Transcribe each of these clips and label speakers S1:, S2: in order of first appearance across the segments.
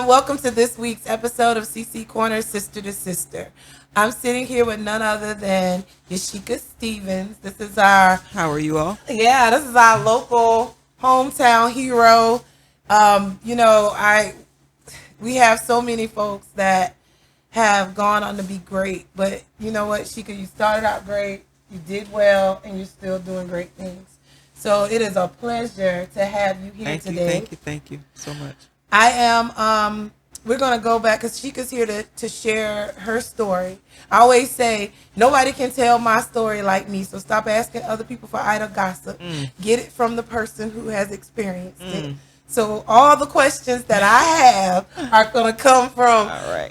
S1: welcome to this week's episode of CC Corner Sister to Sister. I'm sitting here with none other than Yaschico Stevens. This is our...
S2: How are you all?
S1: Yeah, this is our local hometown hero. We have so many folks that have gone on to be great, but you know what, Shika, you started out great, you did well, and you're still doing great things. So it is a pleasure to have you here today.
S2: Thank you so much.
S1: I am, we're going to go back because Shika's here to share her story. I always say, nobody can tell my story like me, so stop asking other people for idle gossip. Get it from the person who has experienced it. So all the questions that I have are going to come from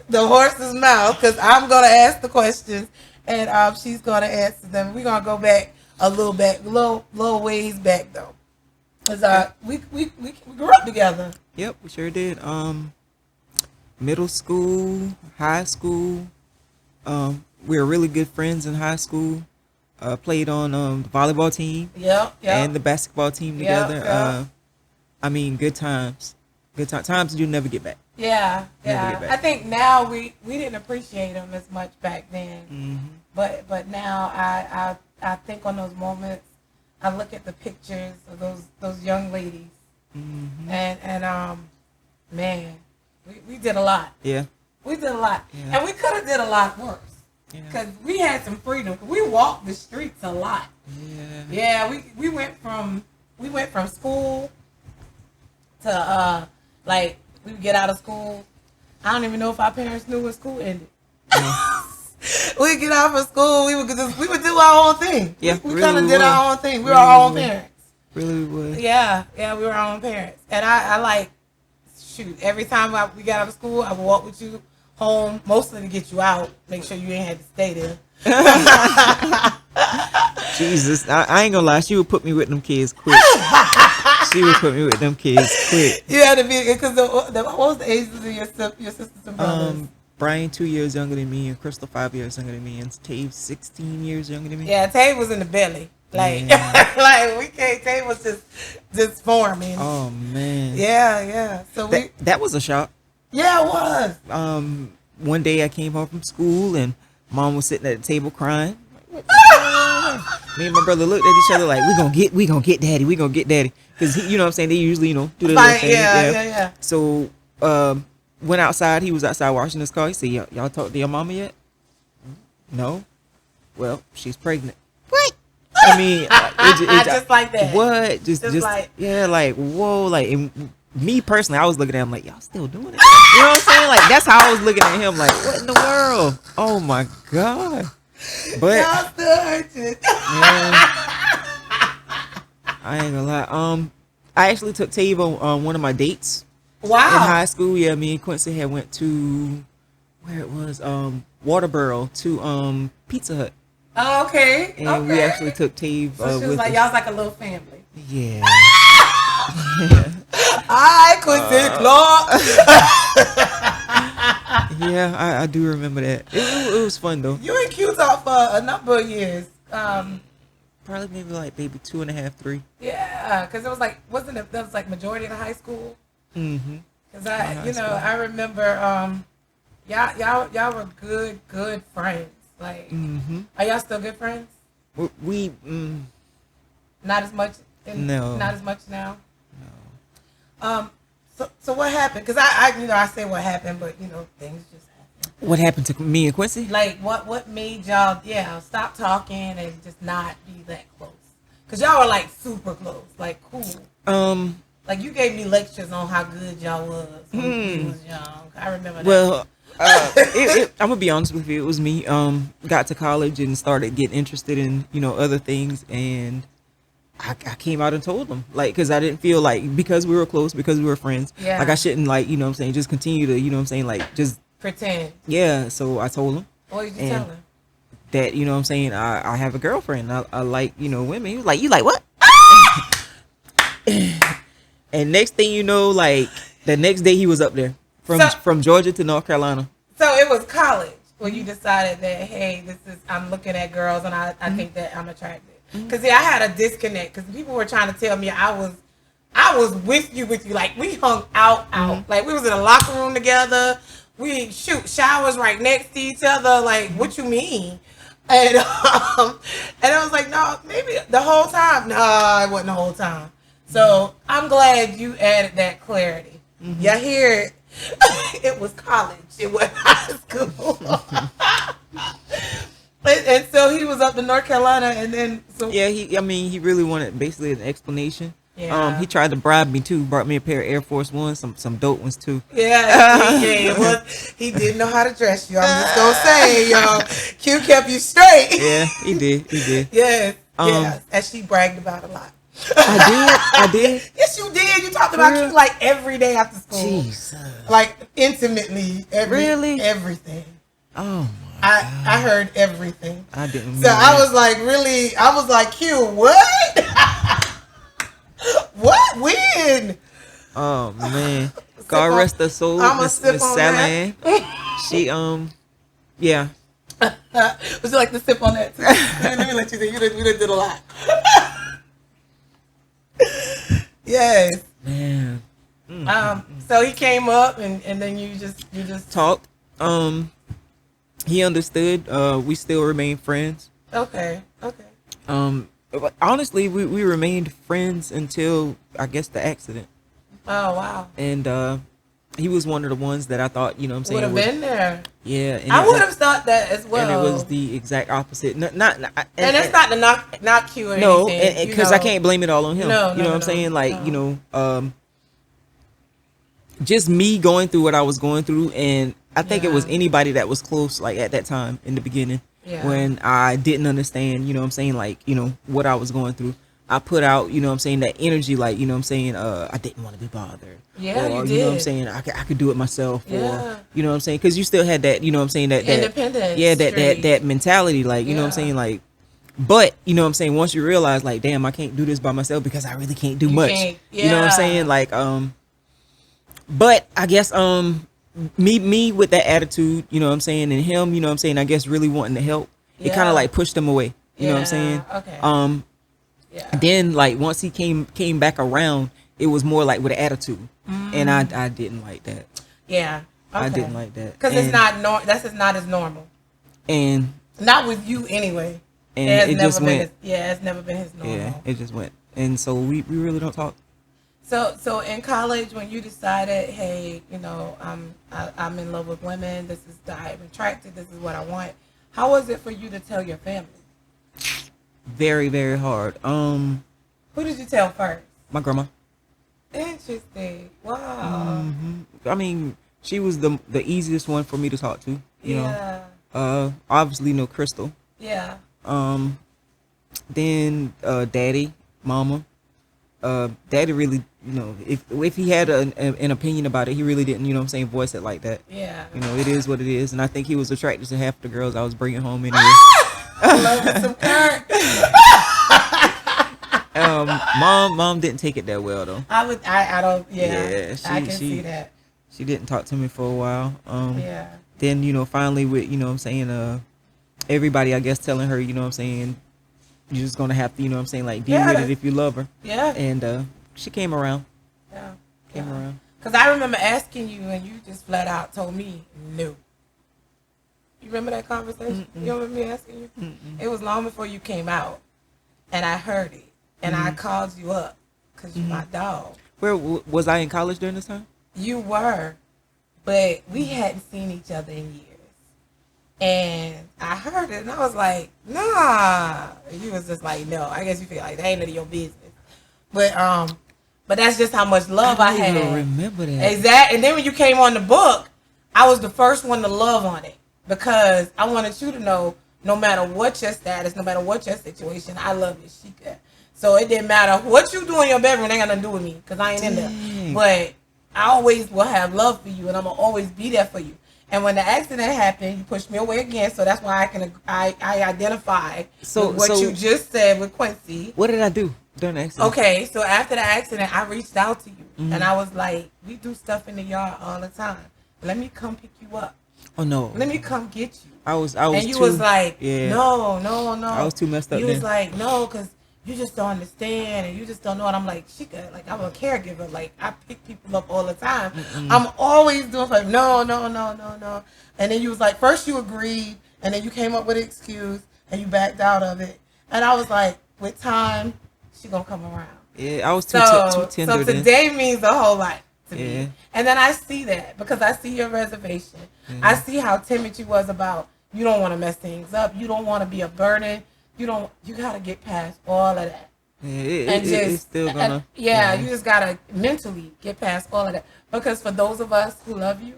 S1: the horse's mouth because I'm going to ask the questions and she's going to answer them. We're going to go back a little ways back though. Because we grew up together.
S2: Yep, we sure did. Middle school, high school. We were really good friends in high school. Played on the volleyball team.
S1: Yep.
S2: And the basketball team together.
S1: Yep.
S2: Good times. Times you never get back.
S1: Yeah. I think now we didn't appreciate them as much back then. But now I think on those moments, I look at the pictures of those young ladies, and man, we did a lot.
S2: Yeah,
S1: we did a lot, and we could have did a lot worse because we had some freedom. We walked the streets a lot. Yeah. We went from school to we would get out of school. I don't even know if our parents knew when school ended. We'd get out of school, we would do our own thing. Yeah, we really kind of did our own thing. We were our own parents.
S2: Really would.
S1: Yeah, we were our own parents. And I every time we got out of school, I would walk with you home, mostly to get you out, make sure you ain't had to stay there.
S2: Jesus, I ain't gonna lie, she would put me with them kids quick. She would put me with them kids quick.
S1: You had to be, because what was the ages of your sisters and brothers?
S2: Brian 2 years younger than me, and Crystal 5 years younger than me, and Tave 16 years younger than me.
S1: Yeah, Tave was in the belly. Tave was just forming.
S2: Oh man.
S1: Yeah. So
S2: that was a shock.
S1: Yeah, it was.
S2: One day I came home from school and Mom was sitting at the table crying. Me and my brother looked at each other like, we gonna get daddy, because you know what I'm saying, they usually do their little thing.
S1: Yeah.
S2: So went outside. He was outside washing his car. He said, y'all talked to your mama yet? No. Well, she's pregnant.
S1: What?
S2: I mean,
S1: just like that.
S2: What? Just like, yeah, like, whoa, like, and me personally, I was looking at him like, y'all still doing it? You know what I'm saying? Like, that's how I was looking at him, like, what in the world? Oh my God. But
S1: y'all still hurting.
S2: I ain't gonna lie. I actually took Tave on one of my dates.
S1: Wow.
S2: In high school, yeah, me and Quincy had went to where it was, Waterboro to Pizza Hut.
S1: Oh, okay.
S2: And we actually took Tave
S1: so she was
S2: with
S1: like,
S2: us.
S1: y'all's like a little family.
S2: Yeah.
S1: I Quincy Clark.
S2: Yeah, I do remember that. It was fun though.
S1: You in Utah for a number of years.
S2: Probably maybe 2.5, 3.
S1: Yeah, because it was like, that was like majority of the high school? Because I remember y'all were good friends. Like, are y'all still good friends?
S2: We
S1: not as much. Not as much now. No. So what happened? Because I say what happened, but things just happen.
S2: What happened to me and Quincy?
S1: Like what made y'all stop talking and just not be that close? Because y'all were like super close, like cool. Like, you gave me lectures on how good y'all was when you was young. I remember that.
S2: Well, I'm going to be honest with you. It was me. Got to college and started getting interested in, other things. And I came out and told them. Like, because I didn't feel like, because we were close, because we were friends.
S1: Yeah.
S2: Like, I shouldn't, just continue to, just
S1: pretend.
S2: Yeah. So I told him.
S1: What did you tell him?
S2: That, I have a girlfriend. I like, women. He was like, you like what? And next thing you know, like, the next day he was up there from Georgia to North Carolina.
S1: So it was college when you decided that, hey, I'm looking at girls and I think that I'm attracted. Because I had a disconnect because people were trying to tell me I I was with you. Like, we hung out. Like, we was in a locker room together. We showers right next to each other. Like, what you mean? And I was like, no, maybe the whole time. No, it wasn't the whole time. So I'm glad you added that clarity. You hear it? It was college. It was high school. And so he was up to North Carolina, and then
S2: he really wanted basically an explanation.
S1: Yeah.
S2: He tried to bribe me too. Brought me a pair of Air Force Ones, some dope ones too.
S1: Yeah, it was. He didn't know how to dress you. I'm just gonna say, y'all, Q kept you straight.
S2: Yeah, he did.
S1: Yes, as she bragged about a lot.
S2: I did.
S1: Yes, you did. You talked about Q like every day after school.
S2: Jesus.
S1: Like intimately,
S2: really
S1: everything.
S2: Oh.
S1: I heard everything.
S2: I didn't.
S1: So I was like, really? I was like, Q, what? What? When?
S2: Oh man. God rest her soul, Miss Sally. She yeah.
S1: Would you like to sip on that too? Let me let you think. You did a lot. Yes.
S2: Man.
S1: So he came up and then you just
S2: talked. He understood. We still remain friends.
S1: Okay.
S2: Honestly, we remained friends until I guess the accident.
S1: Oh wow.
S2: And he was one of the ones that I thought, you know what I'm saying,
S1: would have been there.
S2: Yeah.
S1: I would have thought that as well.
S2: And it was the exact opposite. And
S1: it's not to knock you or anything.
S2: No, because I can't blame it all on him.
S1: No,
S2: you know what I'm saying? Like, just me going through what I was going through, and I think it was anybody that was close, like at that time in the beginning, when I didn't understand, you know what I'm saying, like, what I was going through. I put out, you know what I'm saying, that energy, like, you know what I'm saying, I didn't want to be bothered.
S1: Yeah,
S2: or,
S1: you did.
S2: You know what I'm saying, I could do it myself. Or, you know what I'm saying, because you still had that, you know what I'm saying, that
S1: independence.
S2: Yeah, that mentality, like, you know what I'm saying, like, but, you know what I'm saying, once you realize, like, damn, I can't do this by myself because I really can't do much. You know what I'm saying, like, but I guess, me with that attitude, you know what I'm saying, and him, you know what I'm saying, I guess really wanting to help, it kind of like pushed him away. You know what I'm saying?
S1: Okay.
S2: Then like once he came back around, it was more like with an attitude, and I didn't like that.
S1: Yeah. Okay.
S2: I didn't like that
S1: because it's not that's just not as normal,
S2: and
S1: not with you anyway.
S2: And it just went.
S1: It's never been his normal.
S2: Yeah, it just went, and so we really don't talk.
S1: So in college, when you decided, hey, I'm in love with women. This is I'm attracted. This is what I want. How was it for you to tell your family?
S2: Very, very hard.
S1: Who did you tell first?
S2: My grandma.
S1: Interesting. Wow.
S2: I mean, she was the easiest one for me to talk to. You know. Obviously, Crystal.
S1: Yeah.
S2: Then Daddy, Mama. Daddy really, if he had an opinion about it, he really didn't, you know what I'm saying, voice it like that.
S1: Yeah.
S2: It is what it is, and I think he was attracted to half the girls I was bringing home anyway.
S1: Love some Kirk.
S2: Mom didn't take it that well though.
S1: I don't. Yeah. I can see that.
S2: She didn't talk to me for a while.
S1: Yeah.
S2: Then finally with what I'm saying, everybody I guess telling her, you know what I'm saying, you're just gonna have to, you know what I'm saying, like deal with it if you love her.
S1: Yeah.
S2: And she came around.
S1: Yeah.
S2: Came around.
S1: Because I remember asking you, and you just flat out told me no. You remember that conversation? You remember me asking you? It was long before you came out, and I heard it, and I called you up because you're my dog.
S2: Where was I in college during this time?
S1: You were, but we hadn't seen each other in years. And I heard it, and I was like, nah. And you was just like, no. I guess you feel like that ain't none of your business. But that's just how much love I had.
S2: I don't remember that.
S1: Exactly. And then when you came on the book, I was the first one to love on it because I wanted you to know, no matter what your status, no matter what your situation, I love Yaschico. So it didn't matter what you do in your bedroom, it ain't got nothing to do with me because I ain't in there. But I always will have love for you, and I'm gonna always be there for you. And when the accident happened, you pushed me away again, so that's why I identify with what you just said with Quincy.
S2: What did I do during the accident?
S1: Okay, so after the accident, I reached out to you, and I was like, we do stuff in the yard all the time. Let me come pick you up.
S2: Oh, no.
S1: Let me come get you.
S2: I was
S1: and you was like,
S2: yeah.
S1: no.
S2: I was too messed up
S1: You was like, no, because you just don't understand and you just don't know. And I'm like, Shika, like I'm a caregiver. Like I pick people up all the time. I'm always doing like, no. And then you was like, first you agreed and then you came up with an excuse and you backed out of it. And I was like, with time, she gonna come around.
S2: Yeah, I was too tender.
S1: So today means a whole lot to me. And then I see that because I see your reservation. I see how timid you was about you don't want to mess things up. You don't want to be a burden. You gotta get past all of that.
S2: It's still gonna.
S1: You just gotta mentally get past all of that. Because for those of us who love you,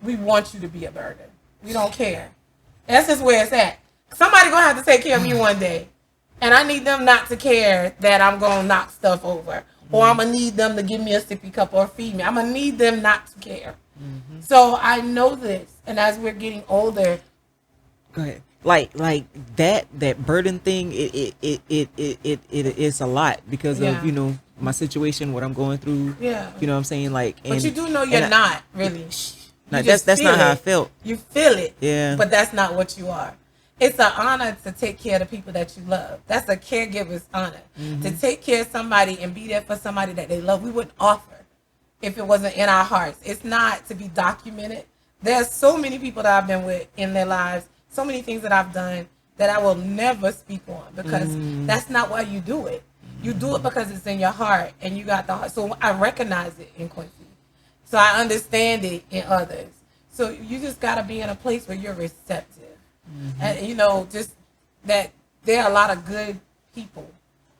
S1: we want you to be a burden. We don't care. That's just where it's at. Somebody gonna have to take care of me one day. And I need them not to care that I'm going to knock stuff over. Or I'm going to need them to give me a sippy cup or feed me. I'm going to need them not to care. So I know this. And as we're getting older.
S2: Go ahead. Like that burden thing, it is a lot because of, you know, my situation, what I'm going through.
S1: Yeah.
S2: You know what I'm saying? Like,
S1: but you do know you're not really.
S2: That's not how I felt.
S1: You feel it.
S2: Yeah.
S1: But that's not what you are. It's an honor to take care of the people that you love. That's a caregiver's honor. To take care of somebody and be there for somebody that they love. We wouldn't offer if it wasn't in our hearts. It's not to be documented. There's so many people that I've been with in their lives, so many things that I've done that I will never speak on because that's not why you do it. You do it because it's in your heart and you got the heart. So I recognize it in Quincy. So I understand it in others. So you just got to be in a place where you're receptive. And you know, just that there are a lot of good people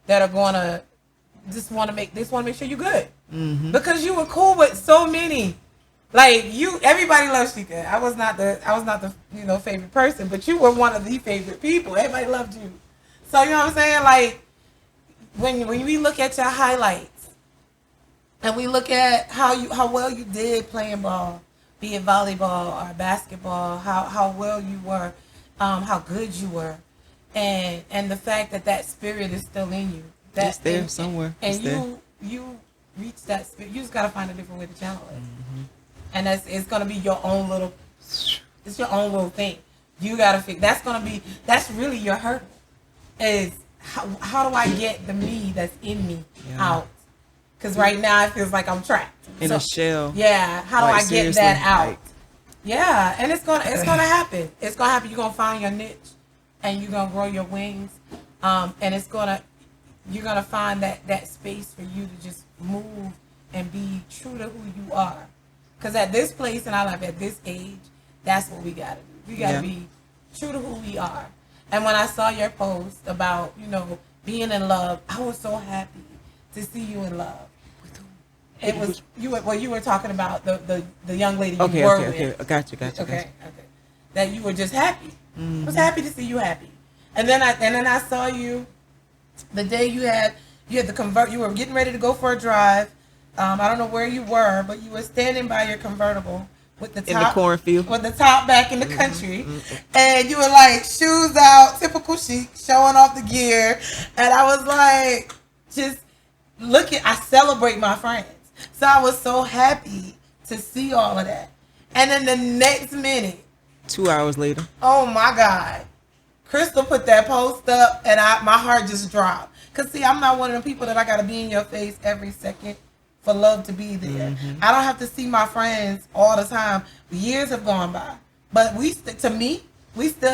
S1: that are gonna just want to make sure you're good because you were cool with so many. Like everybody loves Shika. I was not the favorite person, but you were one of the favorite people. Everybody loved you. So you know what I'm saying? Like when we look at your highlights and we look at how well you did playing ball, be it volleyball or basketball, how well you were. How good you were, and the fact that spirit is still in you.
S2: It's there somewhere.
S1: And you reach that spirit. You just gotta find a different way to channel it. And it's gonna be your own little. It's your own little thing. You gotta figure. That's really your hurdle. Is how do I get the me that's in me out? Because right now it feels like I'm trapped
S2: in a shell.
S1: Yeah. How do I get that out? Yeah, and it's gonna happen. It's gonna happen. You're gonna find your niche, and you're gonna grow your wings, and you're gonna find that space for you to just move and be true to who you are. Because at this place in our life, at this age, that's what we gotta do. We gotta be true to who we are. And when I saw your post about being in love, I was so happy to see you in love. It was you were talking about the young lady you were with.
S2: Okay, gotcha.
S1: Okay. That you were just happy. I was happy to see you happy. And then I saw you the day you had the convert. You were getting ready to go for a drive. I don't know where you were, but you were standing by your convertible with the top
S2: in the cornfield,
S1: with the top back in the country, and you were like shoes out, typical chic, showing off the gear. And I was like, just I celebrate my friends. So I was so happy to see all of that. And then the next minute,
S2: 2 hours later,
S1: oh my God, Crystal put that post up and my heart just dropped. Because see, I'm not one of the people that I got to be in your face every second for love to be there. I don't have to see my friends all the time. Years have gone by. But we still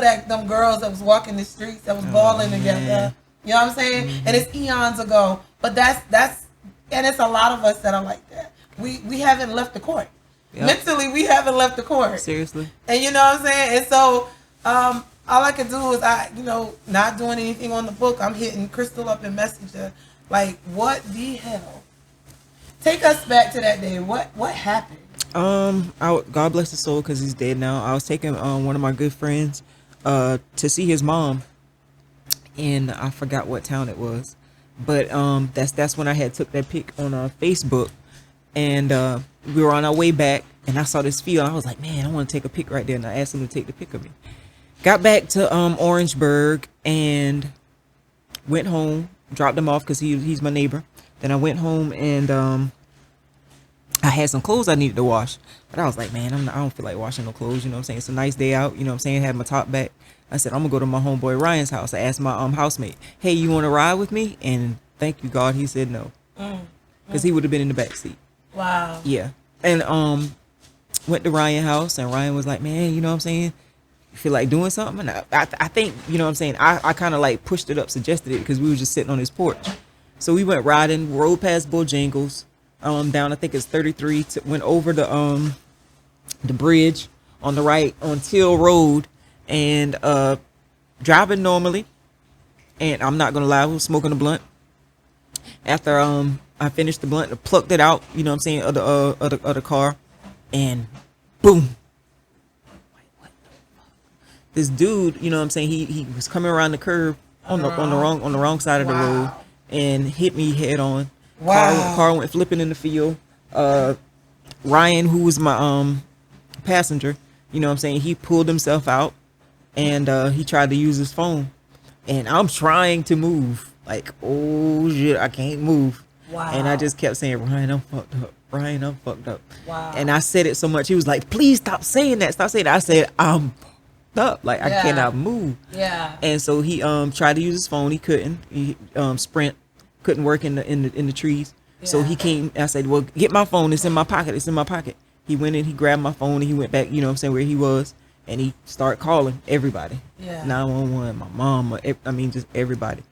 S1: them girls that was walking the streets, that was balling together. You know what I'm saying? And it's eons ago. But that's and it's a lot of us that are like that. We haven't left the court. Mentally, we haven't left the court.
S2: Seriously.
S1: And you know what I'm saying? And so all I can do is not doing anything on the book. I'm hitting Crystal up in Messenger. Like, what the hell? Take us back to that day. What happened?
S2: God bless his soul because he's dead now. I was taking one of my good friends to see his mom, and I forgot what town it was. But that's when I had took that pic on Facebook, and we were on our way back, and I saw this field. I was like, man, I want to take a pic right there, and I asked him to take the pic of me. Got back to Orangeburg and went home, dropped him off because he's my neighbor. Then I went home and I had some clothes I needed to wash, but I was like, man, I don't feel like washing no clothes. You know what I'm saying? It's a nice day out. You know what I'm saying? Had my top back. I said, I'm gonna go to my homeboy Ryan's house. I asked my housemate, hey, you want to ride with me? And thank you God, he said no, because he would have been in the back seat.
S1: Wow.
S2: Yeah. And went to Ryan's house, and Ryan was like, man, you know what I'm saying? You feel like doing something? And I think, you know what I'm saying? I kind of like pushed it up, suggested it, because we were just sitting on his porch. So we went riding, rode past Bojangles, down, I think it's 33, went over the bridge on the right on Till Road, and driving normally. And I'm not gonna lie, I was smoking a blunt. After I finished the blunt, I plucked it out, you know what I'm saying, of the car, and boom. This dude, you know what I'm saying, he was coming around the curve on the wrong side of the road and hit me head on.
S1: Wow.
S2: Car went flipping in the field. Ryan, who was my passenger, you know what I'm saying, he pulled himself out, and he tried to use his phone, and I'm trying to move, like, oh shit, I can't move.
S1: Wow.
S2: And I just kept saying, Ryan, I'm fucked up. Ryan, I'm fucked up.
S1: Wow.
S2: And I said it so much, he was like, please stop saying that, stop saying that. I said, I'm fucked up, like, I cannot move.
S1: Yeah.
S2: And so he tried to use his phone, he couldn't. He Sprint couldn't work in the trees. So he came, I said, well, get my phone, it's in my pocket, it's in my pocket. He went in, he grabbed my phone, and he went back, you know what I'm saying, where he was, and he started calling everybody.
S1: Yeah.
S2: 911, my mom, I mean, just everybody.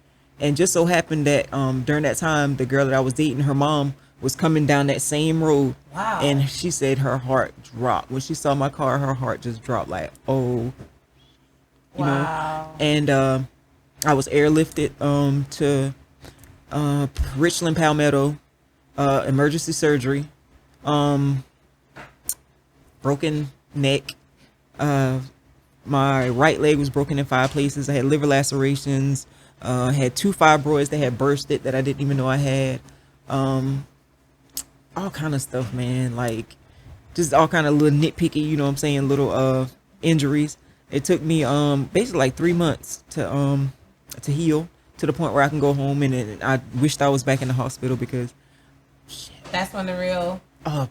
S2: And just so happened that during that time, the girl that I was dating, her mom was coming down that same road.
S1: Wow.
S2: And she said her heart dropped. When she saw my car, her heart just dropped, like, oh. You know? And I was airlifted to Richland Palmetto, emergency surgery, broken neck. My right leg was broken in 5 places. I had liver lacerations. Had 2 fibroids that had bursted that I didn't even know I had. All kind of stuff, man. Like, just all kind of little nitpicky, you know what I'm saying, little injuries. It took me basically like 3 months to heal, to the point where I can go home, and I wished I was back in the hospital, because
S1: that's when the real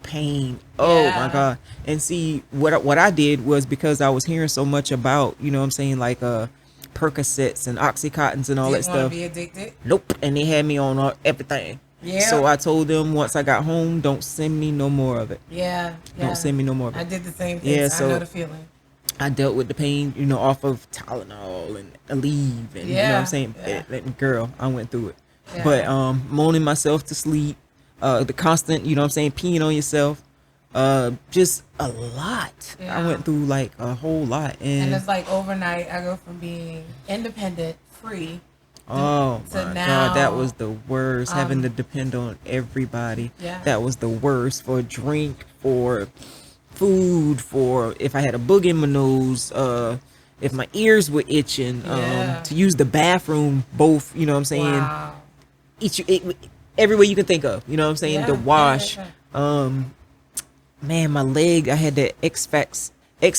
S2: pain. Oh my God. And see, what I did was, because I was hearing so much about, you know what I'm saying, like Percocets and Oxycontins and all that stuff.
S1: Be addicted?
S2: Nope. And they had me on everything.
S1: Yeah.
S2: So I told them once I got home, don't send me no more of it.
S1: Yeah.
S2: Don't send me no more of it.
S1: I did the same thing.
S2: Yeah,
S1: so I
S2: so
S1: know the feeling.
S2: I dealt with the pain, you know, off of Tylenol and Aleve, and you know what I'm saying. Girl, I went through it.
S1: Yeah.
S2: But moaning myself to sleep, the constant, you know what I'm saying, peeing on yourself, just a lot. I went through like a whole lot, and
S1: it's like overnight I go from being independent, free,
S2: oh
S1: to
S2: my
S1: now,
S2: God, that was the worst. Having to depend on everybody.
S1: Yeah.
S2: That was the worst, for drink, for food, for if I had a boog in my nose, if my ears were itching, to use the bathroom, both, you know what I'm saying, every way you can think of, you know what I'm saying, to wash. Man, my leg, I had that X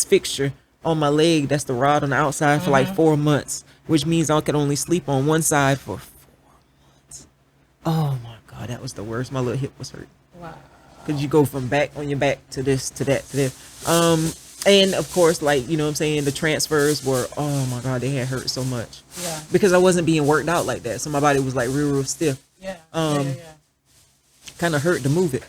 S2: fixture on my leg, that's the rod on the outside, for like 4 months, which means I could only sleep on one side for 4 months. Oh my God, that was the worst. My little hip was hurt.
S1: Wow.
S2: Because you go from back on your back to this, to that, to this. And of course, like, you know what I'm saying, the transfers were, oh my God, they had hurt so much. Yeah. Because I wasn't being worked out like that. So my body was like real stiff.
S1: Yeah.
S2: Kind of hurt to move it.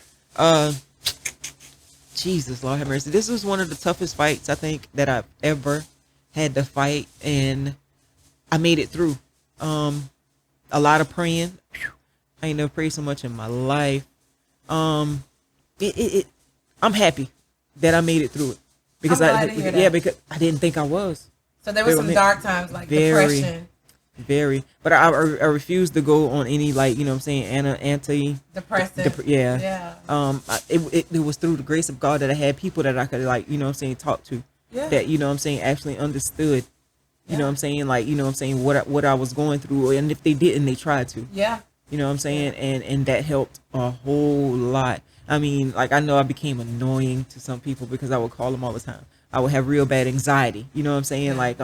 S2: Jesus, Lord have mercy. This was one of the toughest fights, I think, that I've ever had to fight. And I made it through. A lot of praying. I ain't never prayed so much in my life. I'm happy that I made it through it, because because I didn't think I was.
S1: So there were some dark times, like depression.
S2: Very, but I refused to go on any, like, you know what I'm saying, antidepressant. It was through the grace of God that I had people that I could, like, you know what I'm saying, talk to, that, you know what I'm saying, actually understood, you know what I'm saying, like, you know what I'm saying, what I was going through, and if they didn't, they tried to. You know what I'm saying? And that helped a whole lot. I mean, like, I know I became annoying to some people because I would call them all the time. I would have real bad anxiety. You know what I'm saying? Like,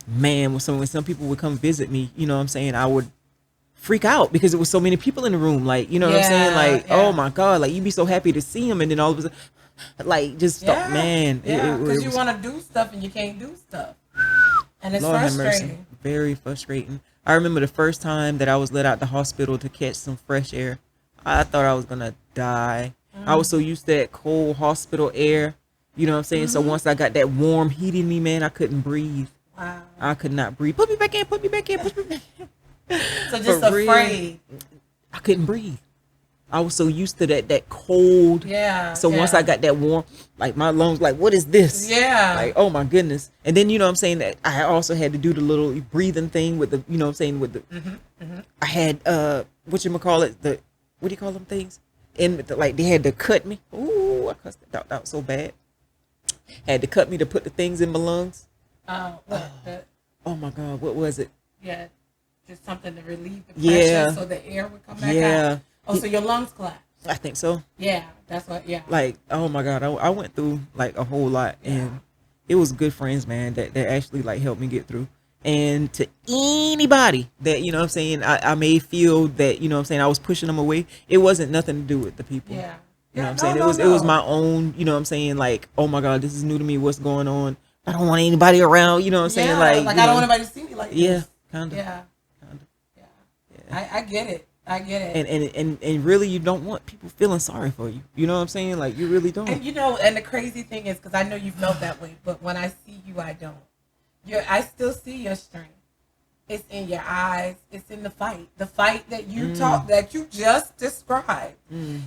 S2: man, when some people would come visit me, you know what I'm saying, I would freak out because there was so many people in the room. Like, you know what I'm saying? Like, oh my God, like, you'd be so happy to see them, and then all of a sudden, like, just stop, man.
S1: Because you want to do stuff and you can't do stuff. And it's
S2: Lord have mercy.
S1: frustrating.
S2: Very frustrating. I remember the first time that I was let out the hospital to catch some fresh air. I thought I was gonna die. I was so used to that cold hospital air. You know what I'm saying? So once I got that warm heat in me, man, I couldn't breathe.
S1: Wow.
S2: I could not breathe. Put me back in. Put me back in. Put me back in.
S1: So just
S2: For real,
S1: afraid.
S2: I couldn't breathe. I was so used to that cold.
S1: Yeah.
S2: So once I got that warm, like my lungs, like, what is this?
S1: Yeah.
S2: Like, oh my goodness. And then, you know what I'm saying, that I also had to do the little breathing thing with the, you know what I'm saying, with the, I had, whatchamacallit, what do you call them things? And like, they had to cut me. Ooh, I cussed that out so bad. Had to cut me to put the things in my lungs. Oh my God, what was it?
S1: Yeah. Just something to relieve the pressure so the air would come back out. Oh, so your lungs collapsed.
S2: I think so.
S1: Yeah, that's what,
S2: Like, oh my God, I went through like a whole lot, and it was good friends, man, that actually like helped me get through. And to anybody that, you know what I'm saying, I may feel that, you know what I'm saying, I was pushing them away, it wasn't nothing to do with the people.
S1: Yeah.
S2: You know what I'm saying? It was my own, you know what I'm saying, like, oh my God, this is new to me, what's going on? I don't want anybody around, you know what I'm saying? Like
S1: I don't want anybody to see me like this.
S2: Kind of.
S1: Yeah. I get it. I get it.
S2: And really, you don't want people feeling sorry for you. You know what I'm saying? Like, you really don't.
S1: And you know, and the crazy thing is, because I know you felt that way, but when I see you, I don't. I still see your strength. It's in your eyes. It's in the fight. The fight that you that you just described.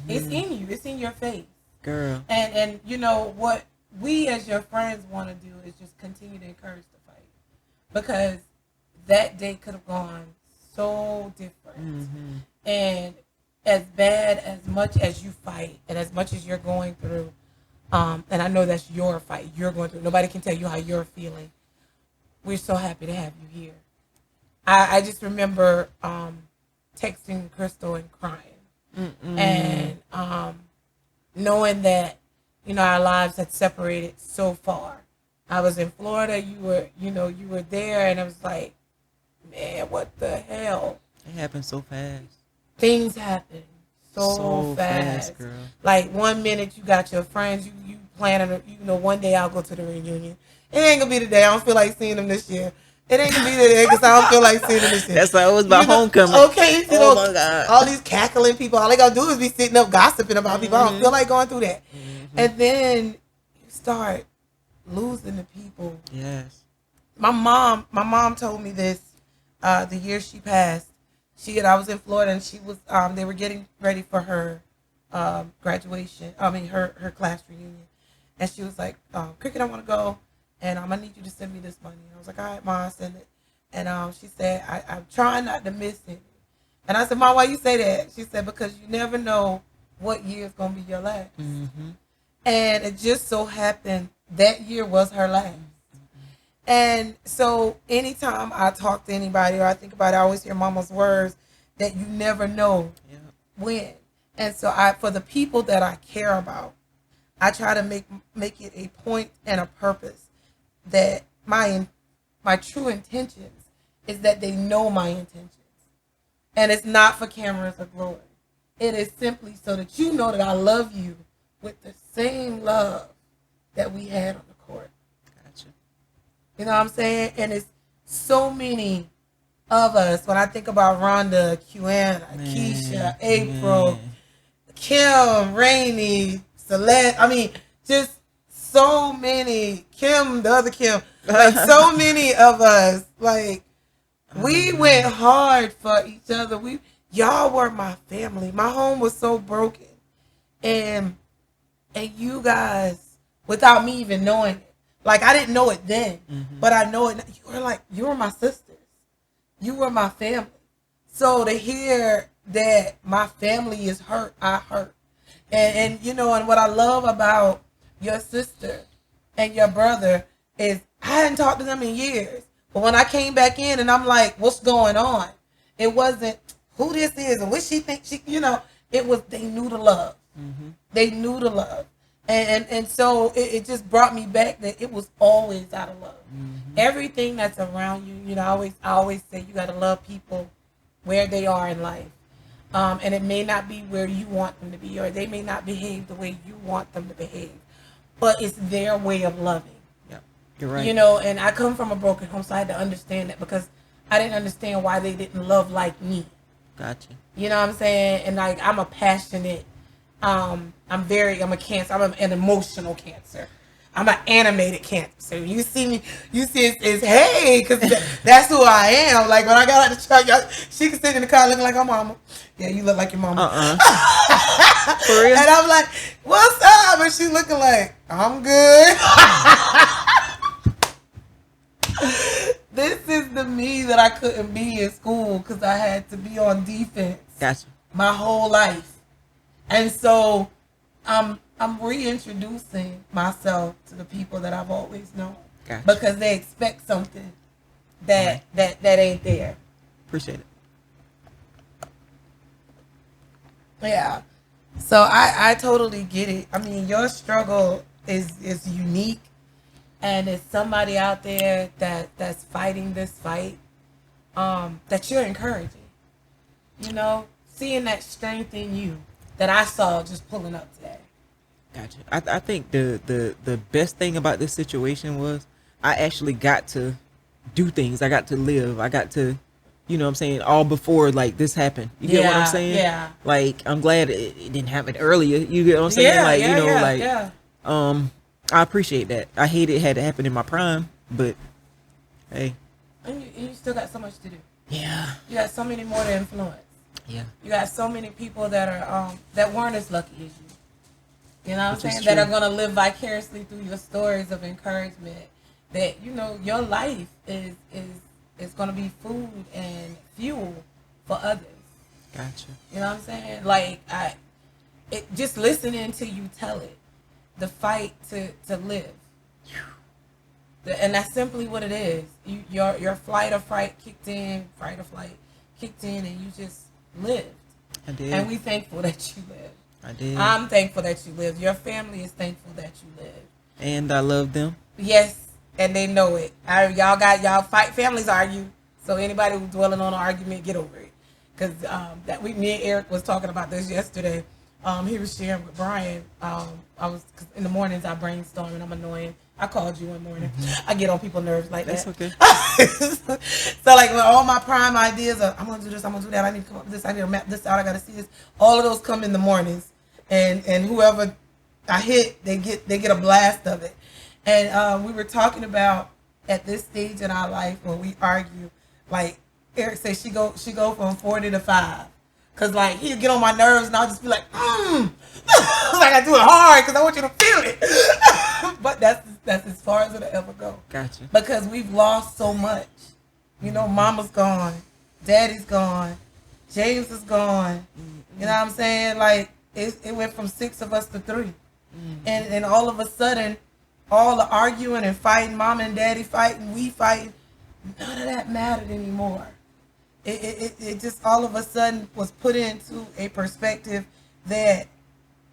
S1: It's in you. It's in your face.
S2: Girl.
S1: And you know, what we as your friends want to do is just continue to encourage the fight. Because that day could have gone so different. And as bad, as much as you fight and as much as you're going through, and I know that's your fight you're going through, nobody can tell you how you're feeling. We're so happy to have you here. I just remember texting Crystal and crying. And knowing that, you know, our lives had separated so far. I was in Florida, you were there, and I was like, man, what the hell?
S2: It happened so fast.
S1: Things happen so fast,
S2: girl.
S1: Like 1 minute you got your friends, you planning, one day I'll go to the reunion. It ain't gonna be the day. I don't feel like seeing them this year. It ain't gonna be the day because I don't feel like seeing them this year.
S2: That's why it was my homecoming.
S1: Okay,
S2: oh my God.
S1: All these cackling people, all they gonna do is be sitting up gossiping about people. I don't feel like going through that. And then you start losing the people.
S2: Yes.
S1: My mom told me this the year she passed. I was in Florida, and she was they were getting ready for her graduation. I mean her class reunion, and she was like, "Cricket, I want to go, and I need you to send me this money." And I was like, "All right, Mom, send it." And she said, "I'm trying not to miss it." And I said, "Mom, why you say that?" She said, "Because you never know what year is gonna be your last." And it just so happened that year was her last. And so anytime I talk to anybody or I think about it, I always hear Mama's words that you never know when. And so for the people that I care about, I try to make it a point and a purpose that my true intentions is that they know my intentions. And it's not for cameras or glory. It is simply so that you know that I love you with the same love that we had on the court.
S2: Gotcha.
S1: You know what I'm saying? And it's so many of us. When I think about Rhonda, Qiana, Keisha, April, Kim, Rainey, Celeste. I mean, just so many. Kim, the other Kim. Like, so many of us. Like, we went hard for each other. Y'all were my family. My home was so broken. And you guys, without me even knowing it, like, I didn't know it then, but I know it. You were my sisters. You were my family. So to hear that my family is hurt, I hurt. And and what I love about your sister and your brother is I hadn't talked to them in years. But when I came back in and I'm like, what's going on? It wasn't who this is and what she thinks it was they knew the love. They knew the love. And so it just brought me back that it was always out of love. Everything that's around you, I always say you got to love people where they are in life. And it may not be where you want them to be, or they may not behave the way you want them to behave, but it's their way of loving.
S2: You're right.
S1: You know, and I come from a broken home, so I had to understand that because I didn't understand why they didn't love like me.
S2: Gotcha.
S1: You know what I'm saying? And like, I'm a passionate, I'm a cancer. I'm an emotional cancer. I'm an animated cancer. So you see me, you see it's hey, because that's who I am. Like when I got out the truck, she could sit in the car looking like her mama. Yeah, you look like your mama.
S2: For real?
S1: And I'm like, what's up? And she looking like, I'm good. This is the me that I couldn't be in school because I had to be on defense.
S2: Gotcha.
S1: My whole life. And so I'm reintroducing myself to the people that I've always known.
S2: Gotcha.
S1: Because they expect something that ain't there.
S2: Appreciate it.
S1: Yeah. So I totally get it. I mean, your struggle is unique, and it's somebody out there that's fighting this fight that you're encouraging. You know, seeing that strength in you that I saw just pulling up today.
S2: Gotcha. I think the best thing about this situation was I actually got to do things. I got to live. I got to, you know what I'm saying, all before like this happened. You get what I'm saying?
S1: Yeah.
S2: Like I'm glad it didn't happen earlier. You get what I'm saying? I appreciate that. I hate it had to happen in my prime, but hey.
S1: And you still got so much to do.
S2: Yeah.
S1: You got so many more to influence.
S2: Yeah.
S1: You got so many people that are that weren't as lucky as you. You know what I'm saying?
S2: True.
S1: That are gonna live vicariously through your stories of encouragement. That, you know, your life is gonna be food and fuel for others.
S2: Gotcha.
S1: You know what I'm saying? Like just listening to you tell it. The fight to live. And that's simply what it is. Your fight or flight kicked in, and you just lived.
S2: I did.
S1: And we thankful that you lived.
S2: I did.
S1: I'm thankful that you lived. Your family is thankful that you lived.
S2: And I love them.
S1: Yes, and they know it. Y'all fight. Families argue. So anybody who's dwelling on an argument, get over it. Because me and Eric was talking about this yesterday. He was sharing with Brian. Cause in the mornings I brainstorm and I'm annoying. I called you one morning. Mm-hmm. I get on people's nerves like
S2: That's
S1: that.
S2: Okay.
S1: So like when all my prime ideas are, I'm gonna do this, I'm gonna do that, I need to come up with this, I need to map this out, I gotta see this. All of those come in the mornings, and whoever I hit, they get a blast of it. And we were talking about at this stage in our life when we argue, like Eric said, she go from 40 to 5. Cause like he'll get on my nerves and I'll just be like, like I do it hard because I want you to feel it. But that's as far as it'll ever go.
S2: Gotcha.
S1: Because we've lost so much. You know, mama's gone, daddy's gone, James is gone. Mm-hmm. You know what I'm saying? Like it went from 6 of us to 3. Mm-hmm. And all of a sudden, all the arguing and fighting, mama and daddy fighting, we fighting, none of that mattered anymore. It just all of a sudden was put into a perspective that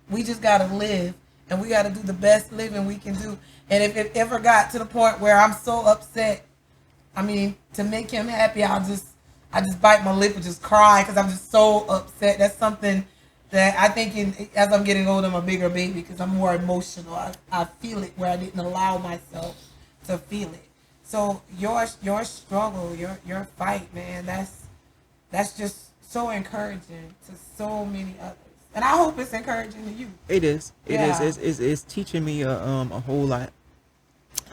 S1: we just got to live and we got to do the best living we can do. And if it ever got to the point where I'm so upset, I mean, to make him happy, I just bite my lip and just cry because I'm just so upset. That's something that I think as I'm getting older, I'm a bigger baby because I'm more emotional. I feel it where I didn't allow myself to feel it. So your struggle, your fight, man, that's just so encouraging to so many others. And I hope it's encouraging to you.
S2: It is. It
S1: Yeah.
S2: is. It's teaching me a whole lot.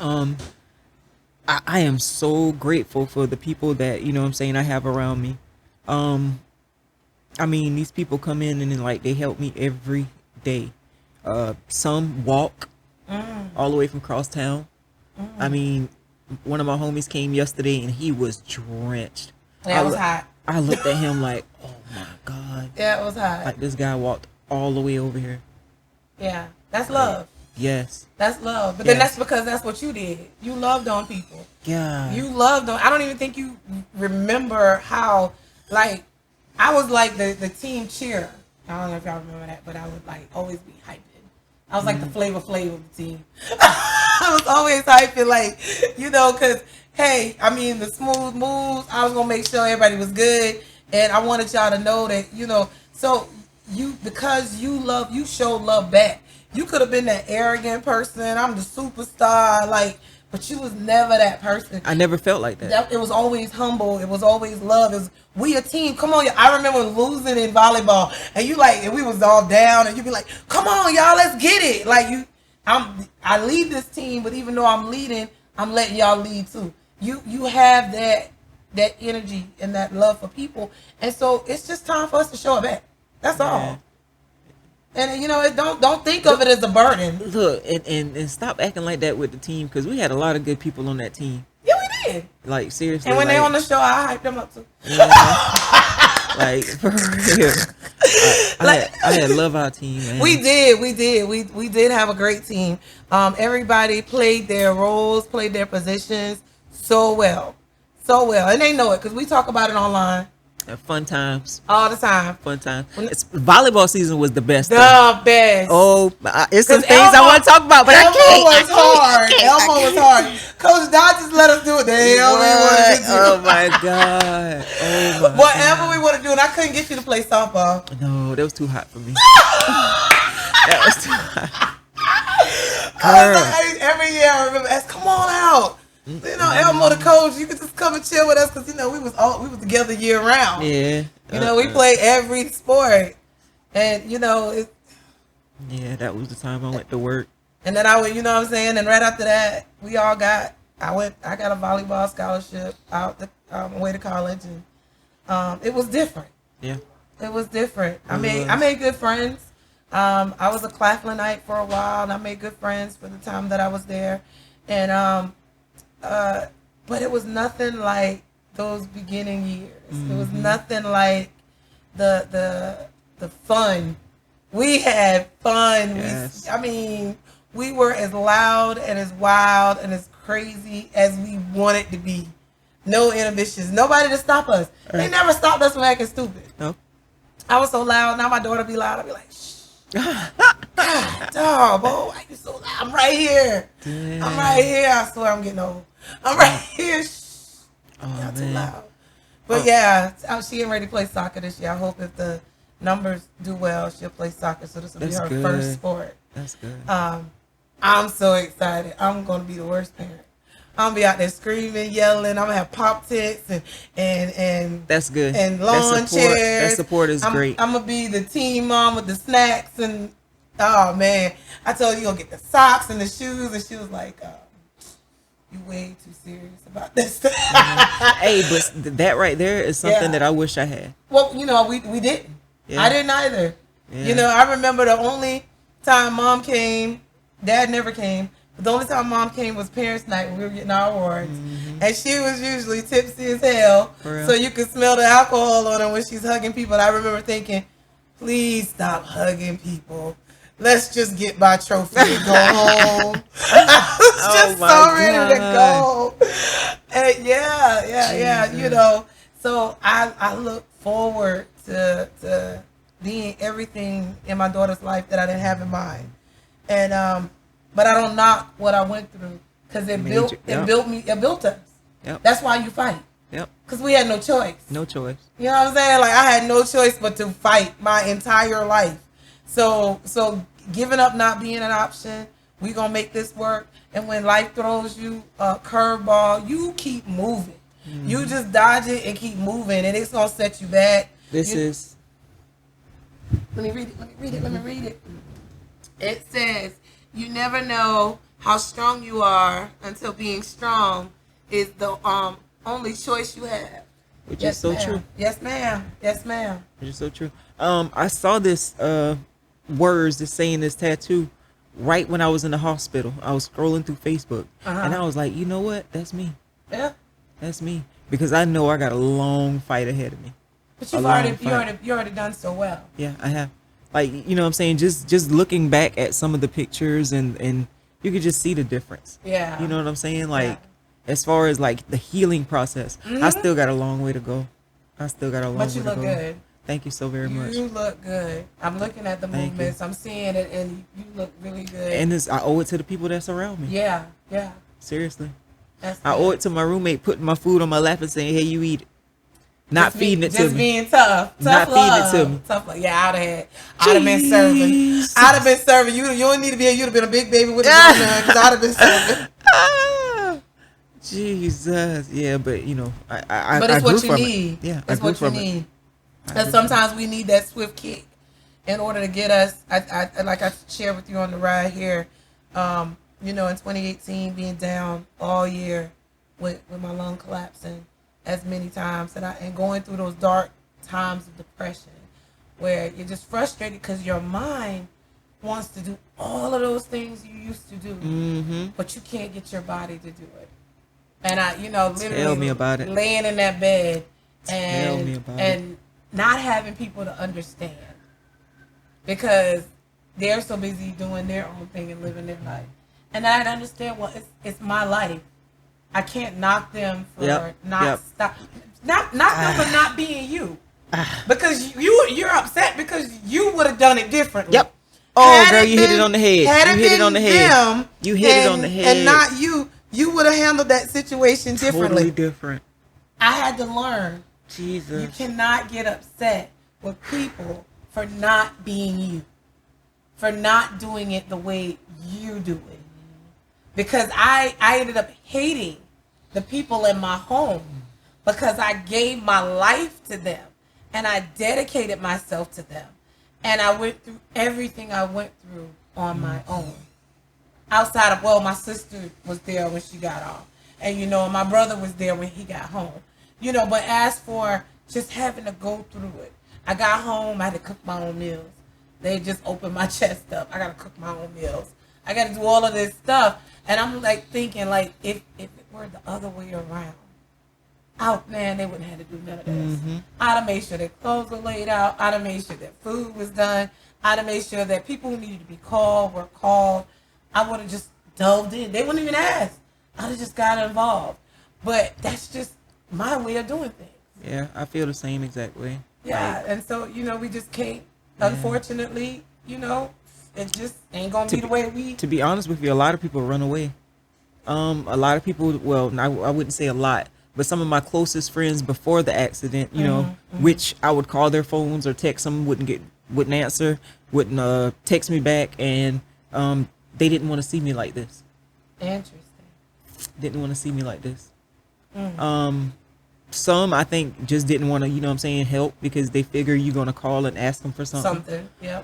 S2: I am so grateful for the people that, you know what I'm saying, I have around me. I mean, these people come in and like they help me every day. Some walk all the way from crosstown. I mean, one of my homies came yesterday and he was drenched.
S1: Yeah, it was hot.
S2: I looked at him like, oh my God.
S1: Yeah, it was hot.
S2: Like this guy walked all the way over here.
S1: Yeah, that's love.
S2: Yes.
S1: That's love. But then that's because that's what you did. You loved on people.
S2: Yeah.
S1: You loved on. I don't even think you remember how, like, I was like the team cheerer. I don't know if y'all remember that, but I would like always be hyping. I was like the Flavor Flav of the team. I was always hyping, like, you know, because, hey, I mean, the smooth moves, I was going to make sure everybody was good. And I wanted y'all to know that, you know, so because you showed love back. You could have been that arrogant person. I'm the superstar. Like, but you was never that person.
S2: I never felt like that.
S1: It was always humble. It was always love. It was, we a team. Come on, I remember losing in volleyball, and you like, and we was all down, and you be like, come on, y'all, let's get it. Like I lead this team, but even though I'm leading, I'm letting y'all lead too. You have that energy and that love for people, and so it's just time for us to show it back. That's all. And don't think of it as a burden.
S2: Look, and stop acting like that with the team, because we had a lot of good people on that team.
S1: Yeah, we did.
S2: Like, seriously.
S1: And when they on the show, I hyped them up too.
S2: Yeah. Like, for real. I had love our team, man.
S1: We did have a great team. Everybody played their roles, played their positions so well, and they know it because we talk about it online.
S2: Fun times.
S1: All the time.
S2: Fun times. Volleyball season was the best.
S1: The best.
S2: Oh, it's some things I want to talk about, but I can't.
S1: Elmo was hard. Coach Dodd just let us do it. The hell we wanted to do.
S2: Oh my God. Oh my
S1: Whatever we want to do, and I couldn't get you to play softball.
S2: No, that was too hot for me. That was too hot.
S1: Every year I remember asking, come on out. Elmo the coach, you could just come and chill with us because we was together year round.
S2: Yeah.
S1: We played every sport, and yeah,
S2: that was the time I went to work.
S1: And then I went, you know what I'm saying. And right after that, I got a volleyball scholarship out the way to college, and it was different.
S2: Yeah.
S1: It was different. I made good friends. I was a Claflinite for a while, and I made good friends for the time that I was there, and but it was nothing like those beginning years. Mm-hmm. It was nothing like the fun. We had fun.
S2: Yes.
S1: We were as loud and as wild and as crazy as we wanted to be. No inhibitions. Nobody to stop us. Right. They never stopped us from acting stupid.
S2: No.
S1: I was so loud. Now my daughter be loud. I be like, shh. God, dog, boy, why you so loud? I'm right here. Damn. I'm right here. I swear I'm getting old. I'm right here. Shh. Not too loud. But yeah, she getting ready to play soccer this year. I hope if the numbers do well, she'll play soccer. So this will be her first sport.
S2: That's good.
S1: I'm so excited. I'm going to be the worst parent. I'm gonna be out there screaming, yelling. I'm gonna have pop tents and
S2: that's good.
S1: And lawn chairs.
S2: That support is great.
S1: I'm gonna be the team mom with the snacks and oh man, I told you gonna get the socks and the shoes, and she was like, "You way too serious about this."
S2: Hey, but that right there is something that I wish I had.
S1: Well, we didn't. Yeah. I didn't either. Yeah. I remember the only time mom came, dad never came. The only time mom came was parents' night when we were getting our awards. Mm-hmm. And she was usually tipsy as hell. So you could smell the alcohol on her when she's hugging people. And I remember thinking, please stop hugging people. Let's just get my trophy and go home. I was just so ready to go. And yeah. So I look forward to being everything in my daughter's life that I didn't have in mine. And but I don't knock what I went through because it built us. Yep. That's why you fight.
S2: Yep.
S1: Because we had no choice.
S2: No choice.
S1: You know what I'm saying? Like I had no choice but to fight my entire life. So giving up not being an option. We gonna make this work. And when life throws you a curveball, you keep moving. Mm-hmm. You just dodge it and keep moving, and it's gonna set you back. Let me read it. It says, you never know how strong you are until being strong is the only choice you have.
S2: Which is so true.
S1: Yes, ma'am. Yes, ma'am.
S2: Which is so true. I saw this this saying, this tattoo right when I was in the hospital. I was scrolling through Facebook and I was like, you know what? That's me. Yeah. That's me. Because I know I got a long fight ahead of me.
S1: But you already done so well.
S2: Yeah, I have. Like, you know what I'm saying? Just looking back at some of the pictures and you could just see the difference. Yeah. You know what I'm saying? Like, as far as like the heeling process, I still got a long way to go. But you look good. Thank you so very much. You look good. I'm looking at the movements. I'm seeing it, and you look really good. And I owe it to the people that surround me. Yeah, yeah. Seriously. I owe it to my roommate putting my food on my lap and saying, hey, you eat it. Not feeding it to me. Just being tough. Not feeding it to me. Tough love. Yeah, I'd have been serving. I'd have been serving. You don't need to be here. You'd have been a big baby with a gun because I'd have been serving. Jesus, yeah, but you know,
S1: But
S2: I
S1: it's
S2: grew
S1: what you
S2: from it.
S1: need.
S2: Yeah, I
S1: It's
S2: grew
S1: what you
S2: from it.
S1: need.
S2: I
S1: And
S2: grew from it.
S1: sometimes we need that swift kick in order to get us. I like I shared with you on the ride here. You know, in 2018, being down all year with my lung collapsing as many times, and going through those dark times of depression, where you're just frustrated because your mind wants to do all of those things you used to do, but you can't get your body to do it. And I,
S2: Tell me
S1: literally
S2: about it.
S1: laying in that bed
S2: Tell me
S1: and
S2: about it.
S1: and not having people to understand because they're so busy doing their own thing and living their life. And I understand, well, it's my life. I can't knock them for
S2: Yep.
S1: not them for not being you, because you're upset because you would have done it differently.
S2: Yep. Oh, girl, you hit it on the head.
S1: Had
S2: You
S1: it
S2: hit it on the
S1: been
S2: head.
S1: them
S2: You hit it on the
S1: and
S2: head.
S1: not you, you would have handled that situation differently.
S2: Totally different.
S1: I had to learn.
S2: Jesus.
S1: You cannot get upset with people for not being you, for not doing it the way you do it. Because I ended up hating the people in my home because I gave my life to them and I dedicated myself to them. And I went through everything I went through on my own. Outside of, well, my sister was there when she got off. And, my brother was there when he got home. But as for just having to go through it, I got home, I had to cook my own meals. They just opened my chest up. I got to cook my own meals. I got to do all of this stuff. And I'm like thinking, like, if it were the other way around, man, they wouldn't have to do none of this. I'd have made sure their clothes were laid out. I'd have made sure that food was done. I'd have made sure that people who needed to be called were called. I would have just delved in. They wouldn't even ask. I'd have just got involved. But that's just my way of doing things.
S2: Yeah, I feel the same exact way.
S1: Yeah, and so, we just can't, unfortunately, it just ain't going to be the way we...
S2: To be honest with you, a lot of people run away. A lot of people, well, I wouldn't say a lot, but some of my closest friends before the accident, which I would call their phones or text them, wouldn't answer, wouldn't text me back, and they didn't want to see me like this.
S1: Interesting.
S2: Didn't want to see me like this. Some I think just didn't want to, help because they figure you're gonna call and ask them for something.
S1: Yeah.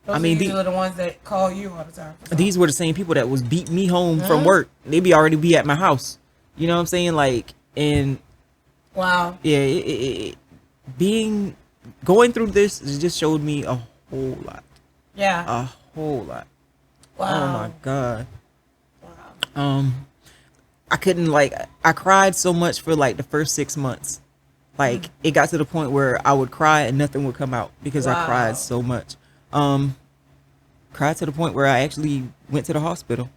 S2: I mean,
S1: these are the ones that call you all the time.
S2: These were the same people that was beating me home from work. They already be at my house. You know what I'm saying? Like, and
S1: wow.
S2: Yeah, going through this, it just showed me a whole lot.
S1: Yeah.
S2: A whole lot.
S1: Wow.
S2: Oh my God. Wow. I couldn't, I cried so much for the first 6 months. It got to the point where I would cry and nothing would come out because I cried so much. Cried to the point where I actually went to the hospital.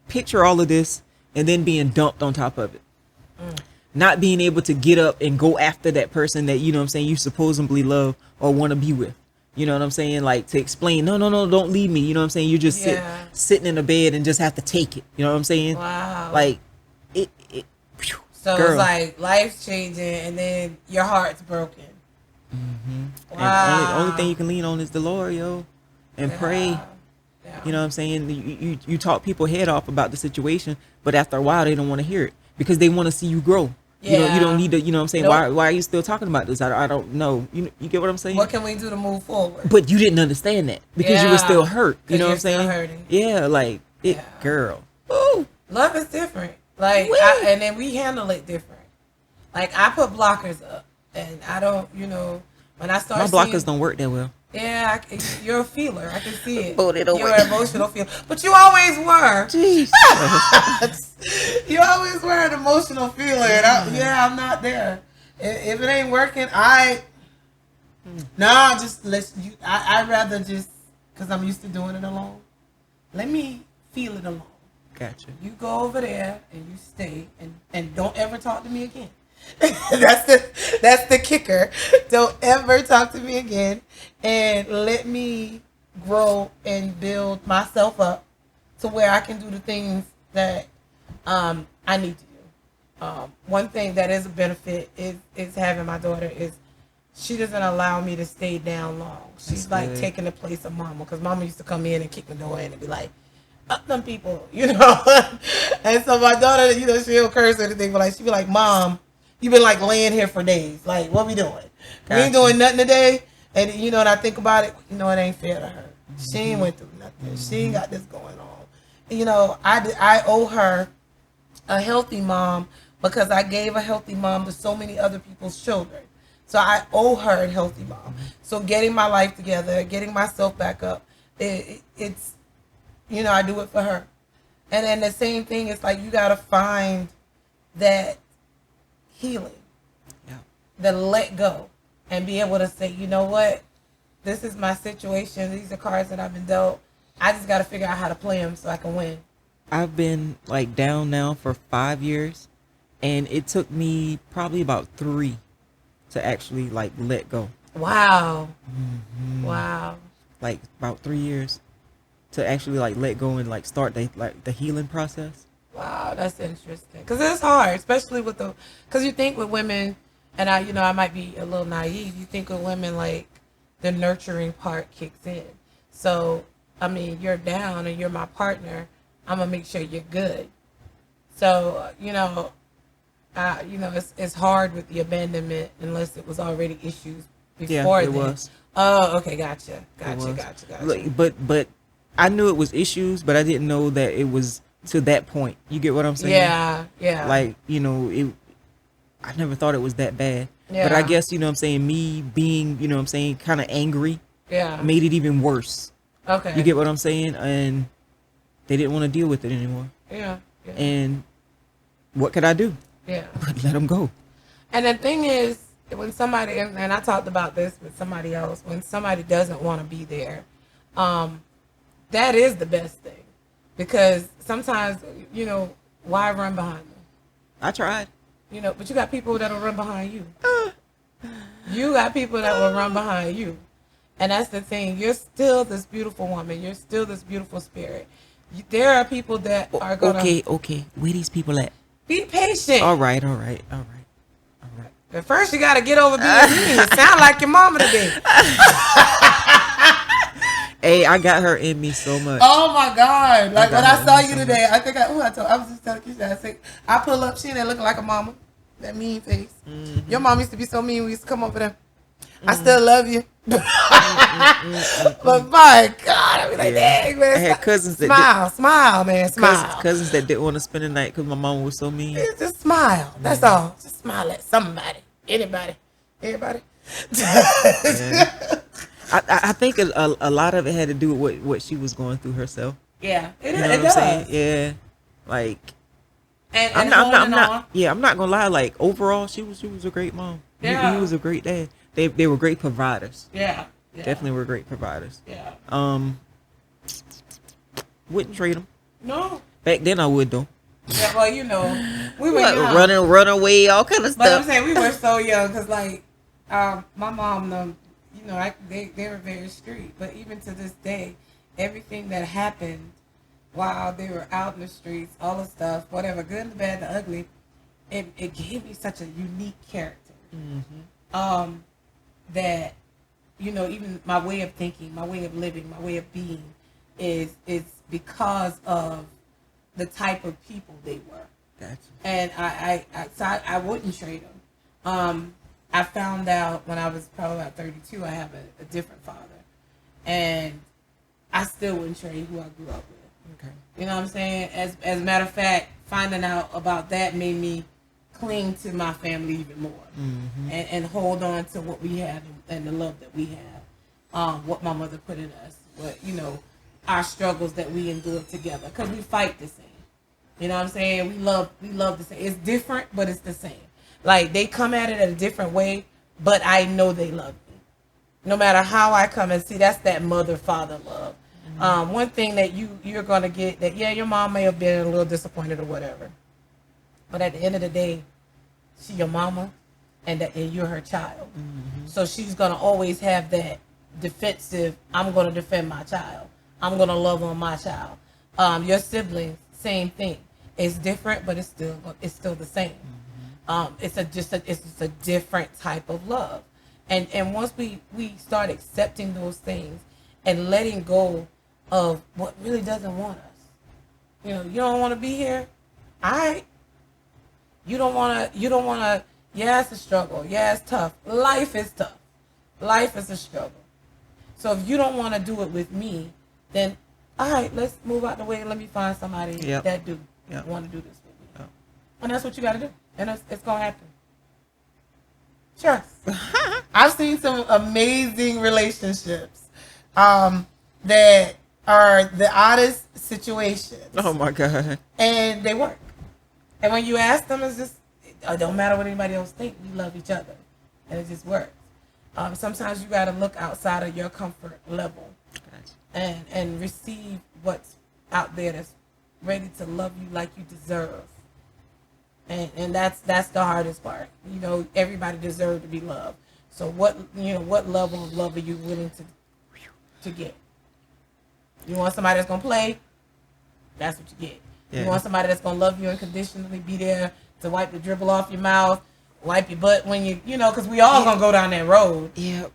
S2: Picture all of this and then being dumped on top of it. Not being able to get up and go after that person that, you supposedly love or want to be with. You know what I'm saying? To explain, no, don't leave me. You know what I'm saying? You just sitting in a bed and just have to take it. You know what I'm saying?
S1: Wow. So
S2: girl.
S1: It's like life's changing and then your heart's broken.
S2: Wow. And only thing you can lean on is the Lord, yo. And pray. Yeah. You know what I'm saying? You talk people head off about the situation, but after a while they don't want to hear it because they want to see you grow.
S1: Yeah.
S2: You don't need to, you know what I'm saying? Nope. Why are you still talking about this? I don't know. You get what I'm saying?
S1: What can we do to move forward?
S2: But you didn't understand that because you were still hurt. You know what I'm saying?
S1: Hurting.
S2: Yeah, girl. Ooh.
S1: Love is different. And then we handle it different. I put blockers up and I don't, when I start
S2: my blockers don't work that well.
S1: Yeah, you're a feeler. I can see it.
S2: But
S1: you're an emotional feeler. But you always were.
S2: Jeez.
S1: You always were an emotional feeler. And I'm not there. If it ain't working, I'd rather just, because I'm used to doing it alone. Let me feel it alone.
S2: Gotcha.
S1: You go over there and you stay and don't ever talk to me again. That's the kicker. Don't ever talk to me again and let me grow and build myself up to where I can do the things that I need to do. One thing that is a benefit is having my daughter is she doesn't allow me to stay down long. She's taking the place of mama because mama used to come in and kick the door in and be like, Up them people, you know. And so my daughter, you know, she don't curse or anything, but like she be like, Mom, you been like laying here for days. Like, what we doing? We ain't
S2: Gotcha.
S1: doing nothing today. And you know, and I think about it, you know, it ain't fair to her. She ain't went through nothing. She ain't got this going on. And, you know, I owe her a healthy mom because I gave a healthy mom to so many other people's children. So I owe her a healthy mom. So getting my life together, getting myself back up, it's, you know, I do it for her. And then the same thing is like you got to find that healing,
S2: Yeah.
S1: the let go, and be able to say, you know what, this is my situation. These are cards that I've been dealt. I just got to figure out how to play them so I can win.
S2: I've been like down now for 5 years, and it took me probably about 3 to actually like let go.
S1: Wow.
S2: Mm-hmm.
S1: Wow.
S2: Like about 3 years to actually like let go and like start the healing process.
S1: Wow, that's interesting. Because it's hard, especially with because you think with women, and I, you know, I might be a little naive. You think with women, like, the nurturing part kicks in. So, I mean, you're down and you're my partner. I'm going to make sure you're good. So, you know, it's hard with the abandonment unless it was already issues before
S2: it
S1: then.
S2: was.
S1: Oh, okay, gotcha.
S2: Like, but I knew it was issues, but I didn't know that it was to that point. You get what I'm saying?
S1: Yeah.
S2: Like, you know, I never thought it was that bad.
S1: Yeah.
S2: But I guess, you know what I'm saying, me being, you know what I'm saying, kind of angry
S1: Yeah.
S2: made it even worse.
S1: Okay.
S2: You get what I'm saying? And they didn't want to deal with it anymore.
S1: Yeah.
S2: And what could I do?
S1: Yeah.
S2: But let them go.
S1: And the thing is, when somebody, and I talked about this with somebody else, when somebody doesn't want to be there, that is the best thing. Because sometimes, you know, why run behind them?
S2: I tried.
S1: You know, but you got people that'll run behind you. You got people that will run behind you. And that's the thing. You're still this beautiful woman. You're still this beautiful spirit. There are people that are going to...
S2: Okay. Where these people at?
S1: Be patient.
S2: All right.
S1: But first, you got to get over being mean. You sound like your mama today.
S2: Hey, I got her in me so much.
S1: Oh my God! Like when I saw you today, I think I was just telling Keisha, I said, I pull up, she ain't looking like a mama. That mean face. Mm-hmm. Your mom used to be so mean. We used to come over there. Mm-hmm. I still love you. But my God, I be like, dang, man.
S2: I had cousins that
S1: smile, man, smile.
S2: Cousins that didn't want to spend the night because my mom was so mean.
S1: Just smile. That's all. Just smile at somebody, anybody, everybody.
S2: Yeah. I think a lot of it had to do with what she was going through herself.
S1: Yeah,
S2: it does. Saying? Yeah, like,
S1: and
S2: I'm not gonna lie. Like overall, she was a great mom.
S1: Yeah,
S2: he was a great dad. They were great providers.
S1: Yeah.
S2: Definitely were great providers.
S1: Yeah.
S2: Wouldn't trade them.
S1: No.
S2: Back then I would though.
S1: Yeah, well, you know, we were
S2: young. run away, all kind of stuff.
S1: But I'm saying we were so young because, like, my mom, you know, they were very street. But even to this day, everything that happened while they were out in the streets, all the stuff, whatever, good, the bad, the ugly, it gave me such a unique character. Mm-hmm. That, you know, even my way of thinking, my way of living, my way of being is because of the type of people they were.
S2: Gotcha.
S1: And I wouldn't trade them. I found out when I was probably about 32, I have a different father. And I still wouldn't trade who I grew up with.
S2: Okay.
S1: You know what I'm saying? As a matter of fact, finding out about that made me cling to my family even more. Mm-hmm. And hold on to what we have and the love that we have. What my mother put in us. What, you know, our struggles that we endure together. Because we fight the same. You know what I'm saying? We love the same. It's different, but it's the same. Like, they come at it in a different way, but I know they love me. No matter how I come and see, that's that mother-father love. Mm-hmm. One thing that you're going to get, that, yeah, your mom may have been a little disappointed or whatever. But at the end of the day, she your mama, and you're her child. Mm-hmm. So she's going to always have that defensive, I'm going to defend my child. I'm going to love on my child. Your siblings, same thing. It's different, but it's still the same. Mm-hmm. It's just a different type of love. And once we start accepting those things and letting go of what really doesn't want us, You don't want to be here. All right. You don't want to. Yeah, it's a struggle. Yeah, it's tough. Life is tough. Life is a struggle. So if you don't want to do it with me, then all right, let's move out the way and let me find somebody that do want to do this with me. Yep. And that's what you got to do. And it's going to happen. Trust. I've seen some amazing relationships that are the oddest situations.
S2: Oh, my God.
S1: And they work. And when you ask them, it's just, it don't matter what anybody else thinks. We love each other. And it just works. Sometimes you got to look outside of your comfort level and receive what's out there that's ready to love you like you deserve. And that's the hardest part. Everybody deserves to be loved. So what level of love are you willing to get? You want somebody that's gonna play? That's what you get. Yeah. You want somebody that's gonna love you unconditionally, be there to wipe the dribble off your mouth, wipe your butt when because we all gonna go down that road.
S2: Yeah.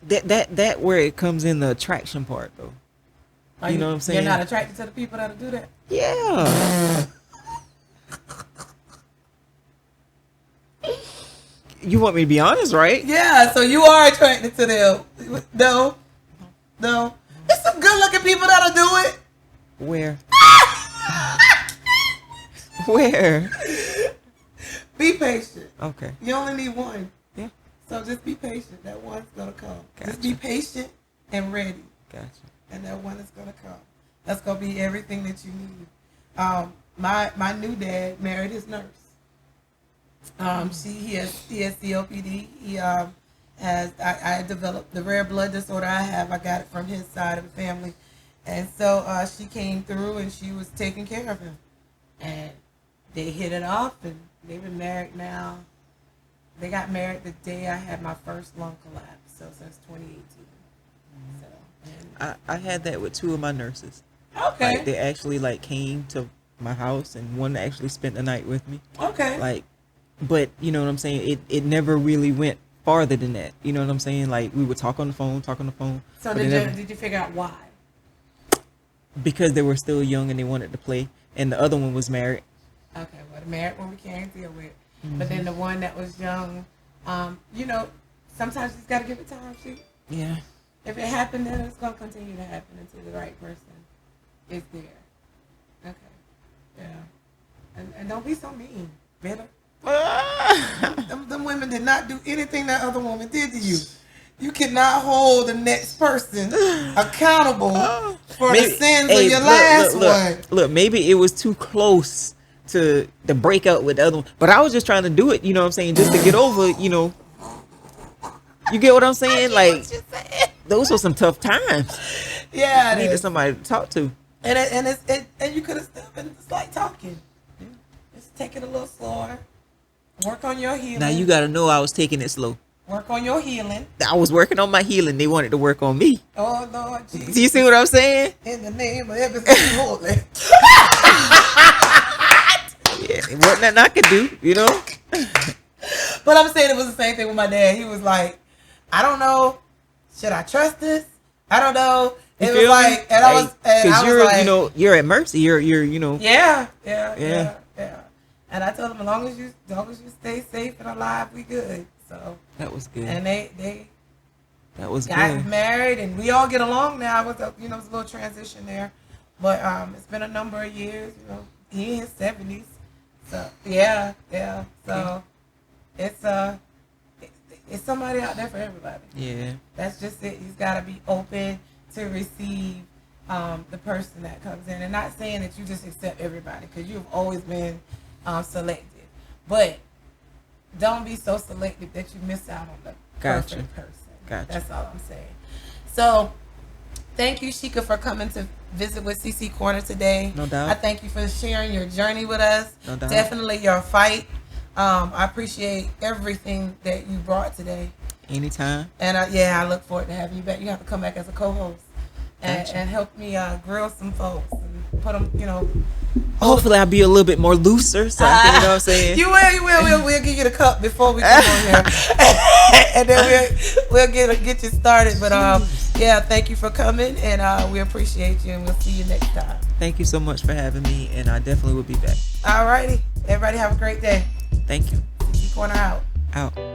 S2: That where it comes in the attraction part though. You know what I'm saying?
S1: You're not attracted to the people that'll do that?
S2: Yeah. You want me to be honest, right?
S1: Yeah, so you are attracted to them. No. There's some good looking people that'll do it.
S2: Where? Where?
S1: Be patient.
S2: Okay.
S1: You only need one.
S2: Yeah.
S1: So just be patient. That one's gonna come.
S2: Gotcha.
S1: Just be patient and ready.
S2: Gotcha.
S1: And that one is gonna come. That's gonna be everything that you need. My new dad married his nurse. He has COPD. He I developed the rare blood disorder I have. I got it from his side of the family, and so she came through and she was taking care of him, and they hit it off, and they've been married now. They got married the day I had my first lung collapse, so since 2018. So
S2: I had that with two of my nurses.
S1: Okay.
S2: They actually came to my house, and one actually spent the night with me.
S1: Okay.
S2: But you know what I'm saying? It never really went farther than that. You know what I'm saying? We would talk on the phone.
S1: So did you figure out why?
S2: Because they were still young and they wanted to play, and the other one was married.
S1: Okay, well, the married one we can't deal with, but then the one that was young, sometimes you just gotta give it time.
S2: Yeah.
S1: If it happened, then it's gonna continue to happen until the right person is there. Okay. Yeah. And don't be so mean, bitter. Them women did not do anything that other woman did to you. You cannot hold the next person accountable for the sins of your last one.
S2: Look, maybe it was too close to the breakout with the other one, but I was just trying to do it. You know what I'm saying? Just to get over. You get what I'm saying? Those were some tough times.
S1: Yeah,
S2: I needed somebody to talk to.
S1: And you could have still been just talking. Yeah. Just take it a little slower. Work on your healing.
S2: Now you got to know I was taking it slow.
S1: Work on your healing.
S2: I was working on my healing. They wanted to work on me.
S1: Oh, Lord Jesus.
S2: Do you see what I'm saying?
S1: In the name of everything holy.
S2: Yeah, it wasn't nothing I could do,
S1: But I'm saying it was the same thing with my dad. He was like, I don't know. Should I trust this? I don't know. It was like, and I was like,
S2: you're at mercy. You're.
S1: Yeah. And I told him, as long as you stay safe and alive, we good. So
S2: that was good.
S1: And
S2: that was
S1: got
S2: good.
S1: married, and we all get along now. It was a little transition there, but it's been a number of years. He in his 70s, so yeah. So it's somebody out there for everybody.
S2: Yeah,
S1: that's just it. He's got to be open to receive the person that comes in, and not saying that you just accept everybody, because you've always been selective, but don't be so selective that you miss out on the perfect person.
S2: Gotcha.
S1: That's all I'm saying. So thank you, Shika, for coming to visit with CC Corner today.
S2: No doubt.
S1: I thank you for sharing your journey with us.
S2: No doubt.
S1: Definitely your fight. I appreciate everything that you brought today.
S2: Anytime.
S1: And I look forward to having you back. You have to come back as a co-host and help me grill some folks and put them,
S2: Hopefully I'll be a little bit more looser, so you know what I'm saying?
S1: You will. We'll give you the cup before we come on here. And then we'll get you started. But Yeah, thank you for coming, and we appreciate you, and we'll see you next time.
S2: Thank you so much for having me, and I definitely will be back.
S1: All righty. Everybody have a great day.
S2: Thank you.
S1: CC Corner out.
S2: Out.